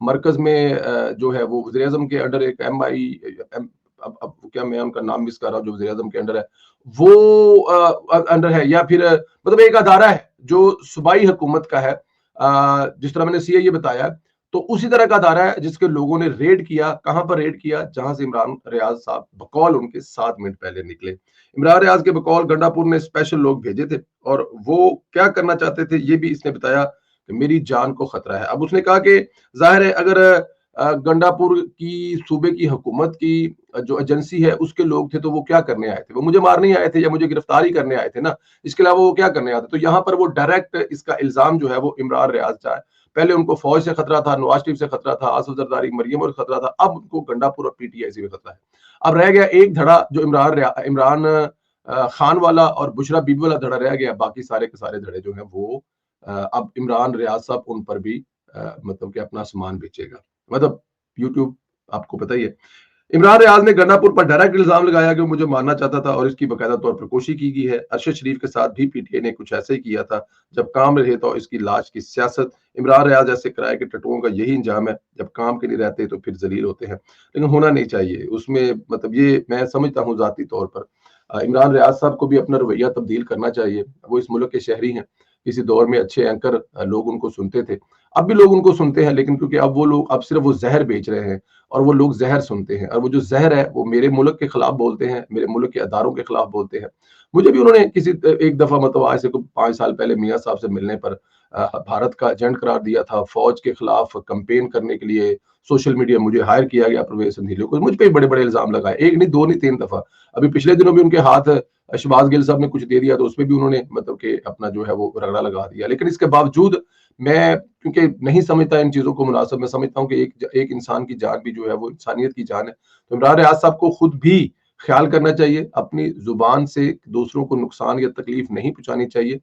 مرکز میں جو ہے وہ وزیر اعظم کے انڈر ایک ایم آئی اب کیا میں ان کا نام مس کر رہا ہوں جو وزیر اعظم کے انڈر ہے وہ انڈر ہے، یا پھر مطلب ایک ادارہ ہے جو صوبائی حکومت کا ہے، جس طرح میں نے سی آئی اے بتایا، تو اسی طرح کا ادارہ ہے جس کے لوگوں نے ریڈ کیا. کہاں پر ریڈ کیا؟ جہاں سے عمران ریاض صاحب بقول ان کے 7 منٹ پہلے نکلے. عمران ریاض کے بقول گنڈا پور نے اسپیشل لوگ بھیجے تھے، اور وہ کیا کرنا چاہتے تھے یہ بھی اس نے بتایا کہ میری جان کو خطرہ ہے. اب اس نے کہا کہ ظاہر ہے اگر گنڈا پور کی صوبے کی حکومت کی جو ایجنسی ہے اس کے لوگ تھے تو وہ کیا کرنے آئے تھے؟ وہ مجھے مارنے آئے تھے یا مجھے گرفتاری کرنے آئے تھے نا، اس کے علاوہ وہ کیا کرنے آتے؟ تو یہاں پر وہ ڈائریکٹ اس کا الزام جو ہے وہ عمران ریاض چاہے. پہلے ان کو فوج سے خطرہ تھا، نواز شریف سے خطرہ تھا، آصف زرداری، مریم اور خطرہ تھا، اب ان کو گنڈا پور اور پی ٹی آئی سے بھی خطرہ ہے. اب رہ گیا ایک دھڑا جو عمران خان والا اور بشرا بیبی والا دھڑا رہ گیا. باقی سارے کے سارے دھڑے جو ہیں وہ اب عمران ریاض صاحب ان پر بھی مطلب کہ اپنا سامان بیچے گا. مطلب یوٹیوب آپ کو پتہ ہی ہے. عمران ریاض نے گنڈا پور پر ڈائریکٹ الزام لگایا کہ وہ مجھے مارنا چاہتا تھا، اور اس کی باقاعدہ طور پر کوشش کی گئی ہے. ارشد شریف کے ساتھ بھی پی ٹی آئی نے کچھ ایسے ہی کیا تھا جب کام رہے تو اس کی لاش کی سیاست. عمران ریاض ایسے کرائے کہ ٹٹوؤں کا یہی انجام ہے، جب کام کے نہیں رہتے تو پھر ذلیل ہوتے ہیں. لیکن ہونا نہیں چاہیے اس میں، مطلب یہ میں سمجھتا ہوں ذاتی طور پر عمران ریاض صاحب کو بھی اپنا رویہ تبدیل کرنا چاہیے. وہ اس ملک کے شہری ہیں، کسی دور میں اچھے اینکر لوگ ان کو سنتے تھے، اب بھی لوگ ان کو سنتے ہیں، لیکن کیونکہ اب وہ لوگ اب صرف وہ زہر بیچ رہے ہیں اور وہ لوگ زہر سنتے ہیں، اور وہ جو زہر ہے وہ میرے ملک کے خلاف بولتے ہیں، میرے ملک کے اداروں کے خلاف بولتے ہیں. مجھے بھی انہوں نے کسی ایک دفعہ مطلب آج سے 5 سال پہلے میاں صاحب سے ملنے پر بھارت کا ایجنٹ قرار دیا تھا، فوج کے خلاف کمپین کرنے کے لیے سوشل میڈیا مجھے ہائر کیا گیا پرویز سندھیلے کو. مجھ پہ بڑے بڑے الزام لگائے، ایک نہیں، 2 نہیں، 3 دفعہ. ابھی پچھلے دنوں بھی ان کے ہاتھ شہباز گل صاحب نے کچھ دے دیا تو اس میں بھی انہوں نے مطلب کہ اپنا جو ہے وہ رگڑا لگا دیا. لیکن اس کے باوجود میں کیونکہ نہیں سمجھتا ان چیزوں کو مناسب، میں سمجھتا ہوں کہ ایک انسان کی جان بھی جو ہے وہ انسانیت کی جان ہے. تو عمران ریاض صاحب کو خود بھی خیال کرنا چاہیے، اپنی زبان سے دوسروں کو نقصان یا تکلیف نہیں پہنچانی چاہیے،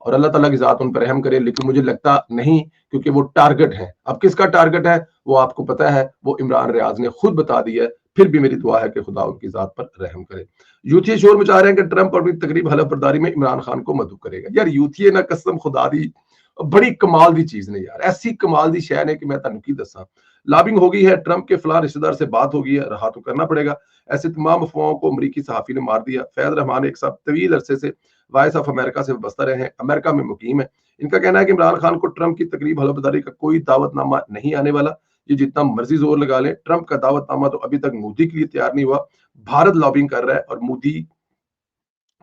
اور اللہ تعالیٰ کی ذات ان پر رحم کرے. لیکن مجھے لگتا نہیں، کیونکہ وہ ٹارگٹ ہیں. اب کس کا ٹارگٹ ہے وہ آپ کو پتا ہے، وہ عمران ریاض نے خود بتا دیا ہے. پھر بھی میری دعا ہے کہ خدا ان کی ذات پر رحم کرے. یوتھی شور مچا رہے ہیں کہ ٹرمپ اپنی تقریب حلف برداری میں عمران خان کو مدعو کرے گا. یار یوتھی نا قسم خدا دی بڑی کمال دی چیز نے یار، ایسی کمال دی شے نے کہ میں تانوں کی دساں. لابنگ ہو گئی ہے، ٹرمپ کے فلاں رشتہ دار سے بات ہو گئی ہے، رہا تو کرنا پڑے گا. ایسے تمام افواہوں کو امریکی صحافی نے مار دیا. فیض رحمان ایک صاحب طویل عرصے سے وائس آف امریکہ سے وابستہ رہے ہیں، امریکہ میں مقیم ہے. ان کا کہنا ہے کہ عمران خان کو ٹرمپ کی تقریب حلف برداری کا کوئی دعوت نامہ نہیں آنے والا. یہ جتنا مرضی زور لگا لیں، ٹرمپ کا دعوت نامہ تو ابھی تک مودی کے لیے تیار نہیں ہوا. بھارت لابنگ کر رہا ہے اور مودی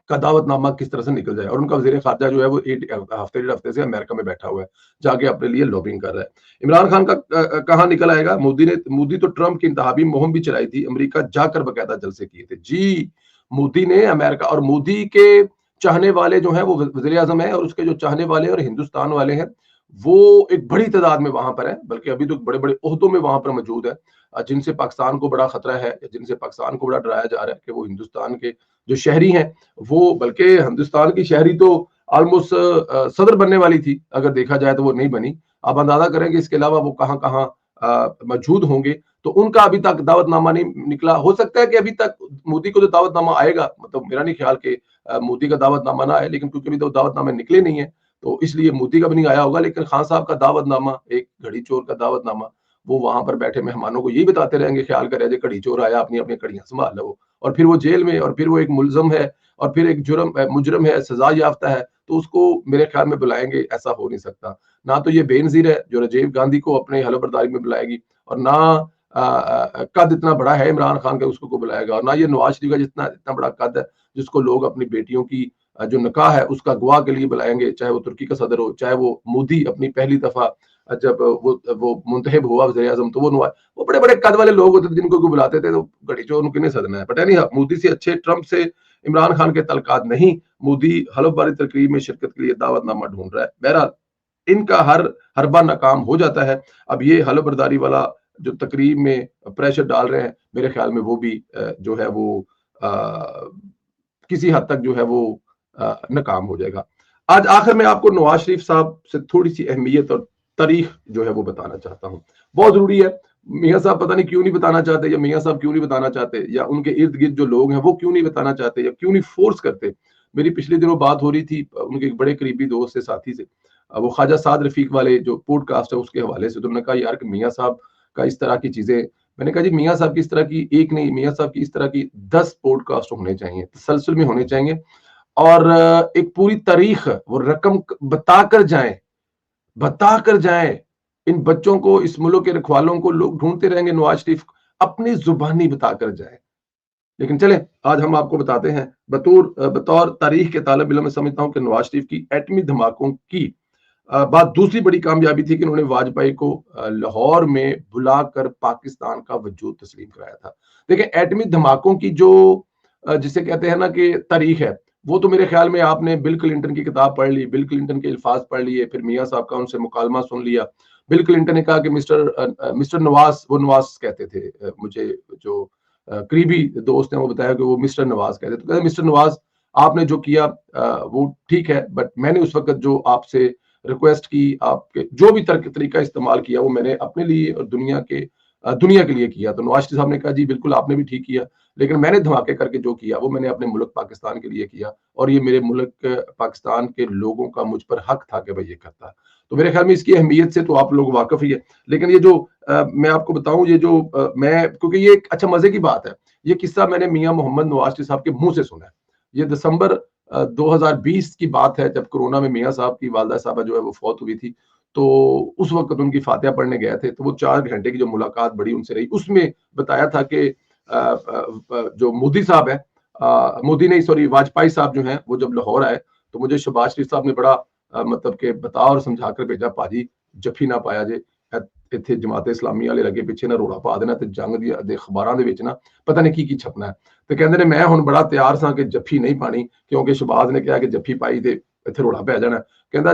کا دعوت نامہ کس طرح سے نکل جائے. اور ان کا وزیر خارجہ جو ہے وہ 1 ہفتے سے امریکہ میں بیٹھا ہوا ہے، جا کے اپنے لیے لابنگ کر رہا ہے. عمران خان کا کہاں نکل آئے گا؟ مودی تو ٹرمپ کی انتخابی مہم بھی چلائی تھی، امریکہ جا کر باقاعدہ جلسے کیے تھے. جی مودی نے امریکہ، اور مودی کے چاہنے والے جو ہیں وہ وزیر اعظم ہیں، اور اس کے جو چاہنے والے اور ہندوستان والے ہیں وہ ایک بڑی تعداد میں وہاں پر ہیں، بلکہ ابھی تو بڑے بڑے عہدوں میں وہاں پر موجود ہے، جن سے پاکستان کو بڑا خطرہ ہے، جن سے پاکستان کو بڑا ڈرایا جا رہا ہے کہ وہ ہندوستان کے جو شہری ہیں، وہ بلکہ ہندوستان کی شہری تو آلموسٹ صدر بننے والی تھی، اگر دیکھا جائے تو وہ نہیں بنی. آپ اندازہ کریں کہ اس کے علاوہ وہ کہاں کہاں موجود ہوں گے. تو ان کا ابھی تک دعوت نامہ نہیں نکلا. ہو سکتا ہے کہ ابھی تک مودی کو تو دعوت نامہ آئے گا، مطلب میرا نہیں خیال کہ مودی کا دعوت نامہ نہ آئے، لیکن کیونکہ ابھی تو دعوت نامے نکلے نہیں ہیں تو اس لیے مودی کا بھی نہیں آیا ہوگا. لیکن خان صاحب کا دعوت نامہ، ایک گھڑی چور کا دعوت نامہ، وہ وہاں پر بیٹھے مہمانوں کو یہی بتاتے رہیں گے، خیال کرے جائے گھڑی چور آیا، اپنی اپنی کڑیاں سنبھال لو، اور پھر وہ جیل میں، اور پھر وہ ایک ملزم ہے، اور پھر ایک مجرم ہے، سزا یافتہ ہے، تو اس کو میرے خیال میں بلائیں گے؟ ایسا ہو نہیں سکتا. نہ تو یہ بے نظیر ہے جو راجیو گاندھی کو اپنے حلف برداری میں بلائے گی، اور نہ قد اتنا بڑا ہے عمران خان کا اس کو بلائے گا، اور نہ یہ نواز شریف کا اتنا بڑا قد ہے جس کو لوگ اپنی بیٹیوں کی جو نکاح ہے اس کا گواہ کے لیے بلائیں گے، چاہے وہ ترکی کا صدر ہو، چاہے وہ مودی اپنی پہلی دفعہ جب وہ منتخب ہوا وزیر اعظم تو وہ بڑے بڑے قد والے لوگ ہوتے تھے جن کو بلاتے تھے، تو گھڑی چور ان کے نہیں صدنا ہے. بٹ نہیں، مودی سے اچھے ٹرمپ سے عمران خان کے تعلقات نہیں. مودی حلف باری تقریب میں شرکت کے لیے دعوت نامہ ڈھونڈ رہا ہے. بہرحال ان کا ہر حربہ ناکام ہو جاتا ہے. اب یہ حلف برداری والا جو تقریب میں پریشر ڈال رہے ہیں، میرے خیال میں وہ بھی جو ہے وہ کسی حد تک جو ہے وہ ناکام ہو جائے گا. آج آخر میں آپ کو نواز شریف صاحب سے تھوڑی سی اہمیت اور تاریخ جو ہے وہ بتانا چاہتا ہوں، بہت ضروری ہے. میاں صاحب پتہ نہیں کیوں نہیں بتانا چاہتے، یا میاں صاحب کیوں نہیں بتانا چاہتے، یا ان کے ارد گرد جو لوگ ہیں وہ کیوں نہیں بتانا چاہتے، یا کیوں نہیں فورس کرتے. میری پچھلے دنوں بات ہو رہی تھی ان کے ایک بڑے قریبی دوست سے، ساتھی سے، وہ خواجہ سعد رفیق والے جو پوڈ کاسٹ ہے اس کے حوالے سے، تو انہوں نے کہا یار کہ میاں صاحب کا اس طرح کی چیزیں، میں نے کہا جی میاں صاحب کی اس طرح کی ایک نہیں، میاں صاحب کی اس طرح کی 10 پوڈ کاسٹ ہونے چاہیے، تسلسل میں ہونے چاہیے، اور ایک پوری تاریخ وہ رقم بتا کر جائیں ان بچوں کو، اس ملک کے رکھوالوں کو لوگ ڈھونڈتے رہیں گے، نواز شریف اپنی زبانی بتا کر جائیں۔ لیکن چلیں آج ہم آپ کو بتاتے ہیں، بطور تاریخ کے طالب علم میں سمجھتا ہوں کہ نواز شریف کی ایٹمی دھماکوں کی بات دوسری بڑی کامیابی تھی کہ انہوں نے واجپئی کو لاہور میں بلا کر پاکستان کا وجود تسلیم کرایا تھا۔ دیکھیں ایٹمی دھماکوں کی جو جسے کہتے ہیں نا کہ تاریخ ہے، وہ تو میرے خیال میں آپ نے بل کلنٹن کی کتاب پڑھ لی، بل کلنٹن کے الفاظ پڑھ لیے، پھر میاں صاحب کا ان سے مکالمہ سن لیا۔ بل کلنٹن نے کہا کہ مسٹر نواز، وہ نواز کہتے تھے، مجھے جو قریبی دوست ہیں وہ بتایا کہ وہ مسٹر نواز کہتے تھے، مسٹر نواز آپ نے جو کیا وہ ٹھیک ہے، بٹ میں نے اس وقت جو آپ سے ریکویسٹ کی، آپ کے جو بھی طریقہ استعمال کیا وہ میں نے اپنے لیے اور دنیا کے لیے کیا۔ تو نواز شریف صاحب نے کہا جی بالکل آپ نے بھی ٹھیک کیا، لیکن میں نے دھماکے کر کے جو کیا وہ میں نے اپنے ملک پاکستان کے لیے کیا، اور یہ میرے ملک پاکستان کے لوگوں کا مجھ پر حق تھا کہ میں یہ کرتا۔ تو میرے خیال میں اس کی اہمیت سے تو آپ لوگ واقف ہی ہے، لیکن یہ جو میں آپ کو بتاؤں، یہ جو میں کیونکہ یہ ایک اچھا مزے کی بات ہے، یہ قصہ میں نے میاں محمد نواز شریف صاحب کے منہ سے سنا ہے۔ یہ دسمبر 2020 کی بات ہے، جب کورونا میں میاں صاحب کی والدہ صاحبہ جو ہے وہ فوت ہوئی تھی، تو اس وقت ان کی فاتحہ پڑھنے گئے تھے، تو وہ 4 گھنٹے کی جو ملاقات بڑی ان سے رہی، اس میں بتایا تھا کہ جو مودی صاحب ہے، مودی نہیں سوری واجپئی صاحب جو ہیں، وہ جب لاہور آئے تو مجھے شہباز شریف صاحب نے بڑا مطلب کہ بتا اور سمجھا کر بھیجا، پاجی جفی نہ پایا جے، ਇੱਥੇ ਜਮਾਤ ਇਸਲਾਮੀ ਵਾਲੇ ਲੱਗੇ ਪਿੱਛੇ ਨਾ ਰੋੜਾ ਪਾ ਦੇਣਾ ਤੇ ਜੰਗ ਦੇ ਅਖਬਾਰਾਂ ਦੇ ਵਿੱਚ ਨਾ ਪਤਾ ਨਹੀਂ ਕੀ ਛਪਣਾ ਹੈ। ਤੇ ਕਹਿੰਦੇ ਨੇ ਮੈਂ ਹੁਣ ਬੜਾ ਤਿਆਰ ਸਾਂ ਕਿ ਜੱਫੀ ਨਹੀਂ ਪਾਣੀ, ਕਿਉਂਕਿ ਸ਼ਹਬਾਜ਼ ਨੇ ਕਿਹਾ ਕਿ ਜੱਫੀ ਪਾਈ ਤੇ ਇੱਥੇ ਰੋੜਾ ਪੈ ਜਾਣਾ। ਕਹਿੰਦਾ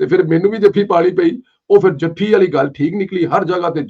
ਤੇ ਫਿਰ ਮੈਨੂੰ ਵੀ ਜੱਫੀ ਪਾਣੀ ਪਈ। ਉਹ ਫਿਰ ਜੱਫੀ ਵਾਲੀ ਗੱਲ ਠੀਕ ਨਿਕਲੀ, ਹਰ ਜਗ੍ਹਾ ਤੇ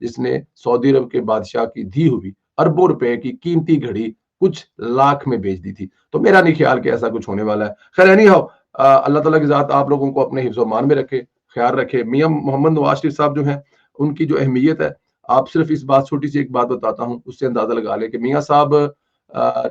جس نے سعودی عرب کے بادشاہ کی دی ہوئی اربوں روپے کی قیمتی گھڑی کچھ لاکھ میں بیچ دی تھی. تو میرا نہیں خیال کہ ایسا کچھ ہونے والا ہے. خیر اینی ہاؤ، اللہ تعالیٰ کی ذات آپ لوگوں کو اپنے حفظ و امان میں رکھے، خیال رکھے. میاں محمد نواز شریف صاحب جو ہیں، ان کی جو اہمیت ہے، آپ صرف اس بات، چھوٹی سی ایک بات بتاتا ہوں، اس سے اندازہ لگا لیں کہ میاں صاحب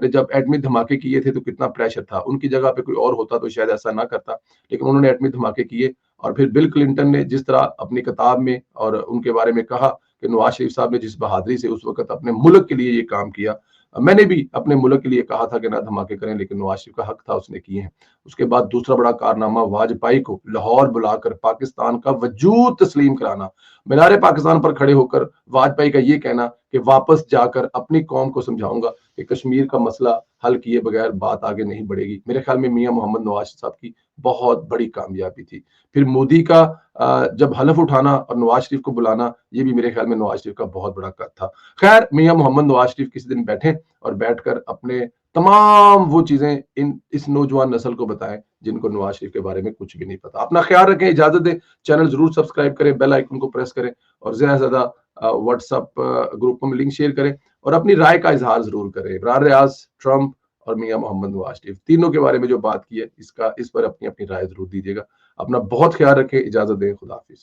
نے جب ایٹمی دھماکے کیے تھے تو کتنا پریشر تھا. ان کی جگہ پہ کوئی اور ہوتا تو شاید ایسا نہ کرتا، لیکن انہوں نے ایٹمی دھماکے کیے. اور پھر بل کلنٹن نے جس طرح اپنی کتاب میں اور ان کے بارے میں کہا کہ نواز شریف صاحب نے جس بہادری سے اس وقت اپنے ملک کے لیے یہ کام کیا، میں نے بھی اپنے ملک کے لیے کہا تھا کہ نہ دھماکے کریں، لیکن نواز شریف کا حق تھا، اس نے کیے ہیں. اس کے بعد دوسرا بڑا کارنامہ، واجپائی کو لاہور بلا کر پاکستان کا وجود تسلیم کرانا. مینار پاکستان پر کھڑے ہو کر واجپائی کا یہ کہنا کہ واپس جا کر اپنی قوم کو سمجھاؤں گا کہ کشمیر کا مسئلہ حل کیے بغیر بات آگے نہیں بڑھے گی، میرے خیال میں میاں محمد نواز صاحب کی بہت بڑی کامیابی تھی. پھر مودی کا جب حلف اٹھانا اور نواز شریف کو بلانا، یہ بھی میرے خیال میں نواز شریف کا بہت بڑا قد تھا. خیر، میاں محمد نواز شریف کسی دن بیٹھیں اور بیٹھ کر اپنے تمام وہ چیزیں اس نوجوان نسل کو بتائیں جن کو نواز شریف کے بارے میں کچھ بھی نہیں پتا. اپنا خیال رکھیں، اجازت دیں. چینل ضرور سبسکرائب کریں، بیل آئیکن کو پریس کریں، اور زیادہ سے زیادہ واٹس ایپ گروپوں میں لنک شیئر کریں، اور اپنی رائے کا اظہار ضرور کریں. براہ راست ٹرمپ اور میاں محمد نواز شریف تینوں کے بارے میں جو بات کی ہے، اس پر اپنی رائے ضرور دیجیے گا. اپنا بہت خیال رکھیں، اجازت دیں. خدا حافظ.